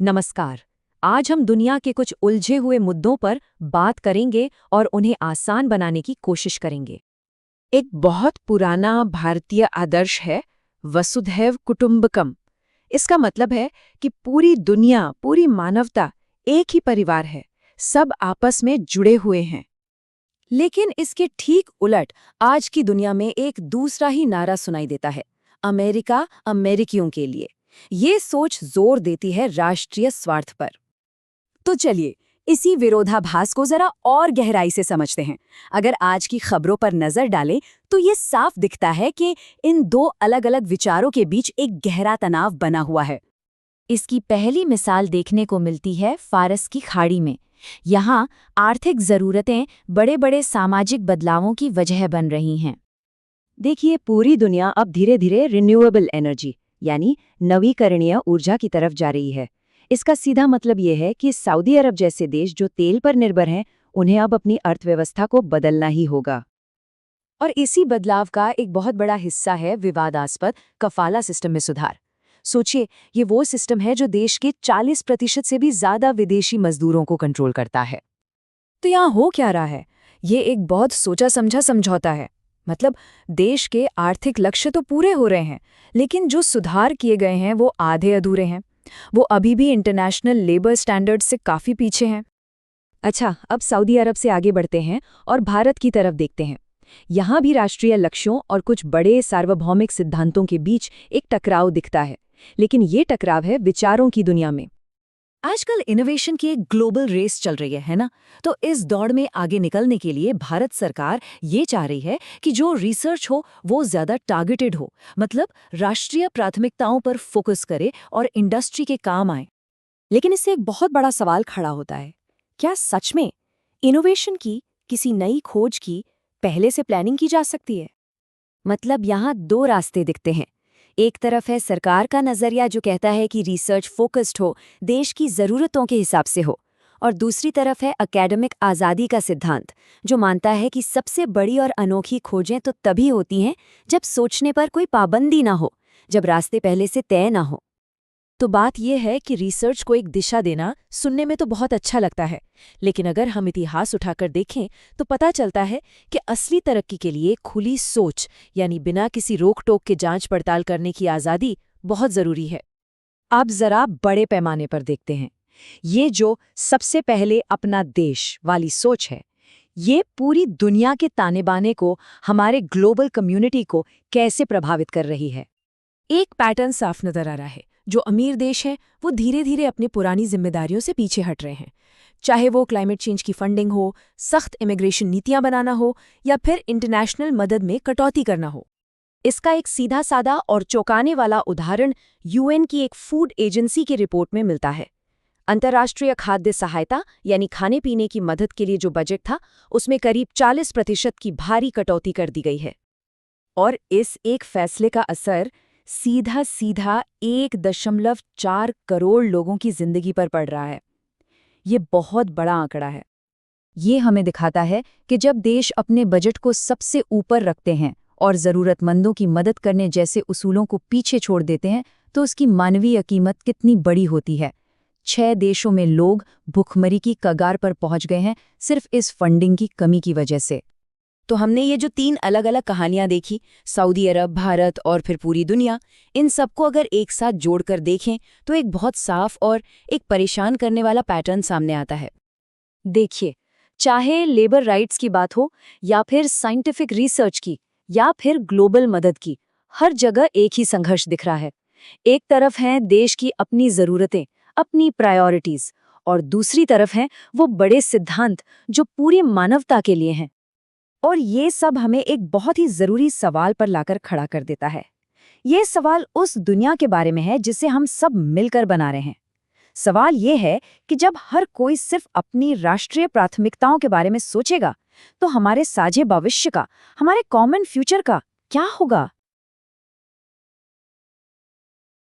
नमस्कार। आज हम दुनिया के कुछ उलझे हुए मुद्दों पर बात करेंगे और उन्हें आसान बनाने की कोशिश करेंगे। एक बहुत पुराना भारतीय आदर्श है वसुधैव कुटुंबकम। इसका मतलब है कि पूरी दुनिया, पूरी मानवता एक ही परिवार है, सब आपस में जुड़े हुए हैं। लेकिन इसके ठीक उलट आज की दुनिया में एक दूसरा ही नारा सुनाई देता है, अमेरिका अमेरिकियों के लिए। ये सोच जोर देती है राष्ट्रीय स्वार्थ पर। तो चलिए इसी विरोधाभास को जरा और गहराई से समझते हैं। अगर आज की खबरों पर नजर डालें तो ये साफ दिखता है कि इन दो अलग-अलग विचारों के बीच एक गहरा तनाव बना हुआ है। इसकी पहली मिसाल देखने को मिलती है फारस की खाड़ी में। यहाँ आर्थिक जरूरतें बड़े-बड़े सामाजिक बदलावों की वजह बन रही हैं। देखिए, पूरी दुनिया अब धीरे धीरे रिन्यूएबल एनर्जी यानी नवीकरणीय ऊर्जा की तरफ जा रही है। इसका सीधा मतलब ये है कि सऊदी अरब जैसे देश जो तेल पर निर्भर हैं, उन्हें अब अपनी अर्थव्यवस्था को बदलना ही होगा। और इसी बदलाव का एक बहुत बड़ा हिस्सा है विवादास्पद कफाला सिस्टम में सुधार। सोचिए, ये वो सिस्टम है जो देश के 40% से भी ज्यादा विदेशी मजदूरों को कंट्रोल करता है। तो यहाँ हो क्या रहा है? ये एक बहुत सोचा समझा समझौता है। मतलब देश के आर्थिक लक्ष्य तो पूरे हो रहे हैं, लेकिन जो सुधार किए गए हैं वो आधे अधूरे हैं। वो अभी भी इंटरनेशनल लेबर स्टैंडर्ड्स से काफी पीछे हैं। अच्छा, अब सऊदी अरब से आगे बढ़ते हैं और भारत की तरफ देखते हैं। यहाँ भी राष्ट्रीय लक्ष्यों और कुछ बड़े सार्वभौमिक सिद्धांतों के बीच एक टकराव दिखता है, लेकिन ये टकराव है विचारों की दुनिया में। आजकल इनोवेशन की एक ग्लोबल रेस चल रही है ना? तो इस दौड़ में आगे निकलने के लिए भारत सरकार ये चाह रही है कि जो रिसर्च हो वो ज्यादा टारगेटेड हो, मतलब राष्ट्रीय प्राथमिकताओं पर फोकस करे और इंडस्ट्री के काम आए। लेकिन इससे एक बहुत बड़ा सवाल खड़ा होता है, क्या सच में इनोवेशन की, किसी नई खोज की पहले से प्लानिंग की जा सकती है? मतलब यहाँ दो रास्ते दिखते हैं। एक तरफ है सरकार का नजरिया जो कहता है कि रिसर्च फोकस्ड हो, देश की जरूरतों के हिसाब से हो, और दूसरी तरफ है एकेडमिक आज़ादी का सिद्धांत जो मानता है कि सबसे बड़ी और अनोखी खोजें तो तभी होती हैं जब सोचने पर कोई पाबंदी ना हो, जब रास्ते पहले से तय ना हो। तो बात यह है कि रिसर्च को एक दिशा देना सुनने में तो बहुत अच्छा लगता है, लेकिन अगर हम इतिहास उठाकर देखें तो पता चलता है कि असली तरक्की के लिए खुली सोच यानी बिना किसी रोक टोक के जांच पड़ताल करने की आज़ादी बहुत ज़रूरी है। अब जरा बड़े पैमाने पर देखते हैं। ये जो सबसे पहले अपना देश वाली सोच है, ये पूरी दुनिया के ताने बाने को, हमारे ग्लोबल कम्युनिटी को कैसे प्रभावित कर रही है? एक पैटर्न साफ नजर आ रहा है। जो अमीर देश हैं वो धीरे धीरे अपनी पुरानी जिम्मेदारियों से पीछे हट रहे हैं, चाहे वो क्लाइमेट चेंज की फंडिंग हो, सख्त इमिग्रेशन नीतियां बनाना हो, या फिर इंटरनेशनल मदद में कटौती करना हो। इसका एक सीधा साधा और चौंकाने वाला उदाहरण यूएन की एक फूड एजेंसी की रिपोर्ट में मिलता है। अंतर्राष्ट्रीय खाद्य सहायता यानी खाने पीने की मदद के लिए जो बजट था, उसमें करीब 40% की भारी कटौती कर दी गई है। और इस एक फैसले का असर सीधा सीधा 1.4 करोड़ लोगों की जिंदगी पर पड़ रहा है। ये बहुत बड़ा आंकड़ा है। ये हमें दिखाता है कि जब देश अपने बजट को सबसे ऊपर रखते हैं और ज़रूरतमंदों की मदद करने जैसे उसूलों को पीछे छोड़ देते हैं, तो उसकी मानवीय कीमत कितनी बड़ी होती है। 6 देशों में लोग भूखमरी की कगार पर पहुंच गए हैं सिर्फ इस फंडिंग की कमी की वजह से। तो हमने ये जो 3 अलग-अलग कहानियां देखी, सऊदी अरब, भारत और फिर पूरी दुनिया, इन सबको अगर एक साथ जोड़कर देखें तो एक बहुत साफ और एक परेशान करने वाला पैटर्न सामने आता है। देखिए, चाहे लेबर राइट्स की बात हो या फिर साइंटिफिक रिसर्च की या फिर ग्लोबल मदद की, हर जगह एक ही संघर्ष दिख रहा है। एक तरफ हैं देश की अपनी ज़रूरतें, अपनी प्रायोरिटीज़, और दूसरी तरफ हैं वो बड़े सिद्धांत जो पूरी मानवता के लिए हैं। और ये सब हमें एक बहुत ही जरूरी सवाल पर लाकर खड़ा कर देता है। ये सवाल उस दुनिया के बारे में है जिसे हम सब मिलकर बना रहे हैं। सवाल ये है कि जब हर कोई सिर्फ अपनी राष्ट्रीय प्राथमिकताओं के बारे में सोचेगा, तो हमारे साझे भविष्य का, हमारे कॉमन फ्यूचर का क्या होगा?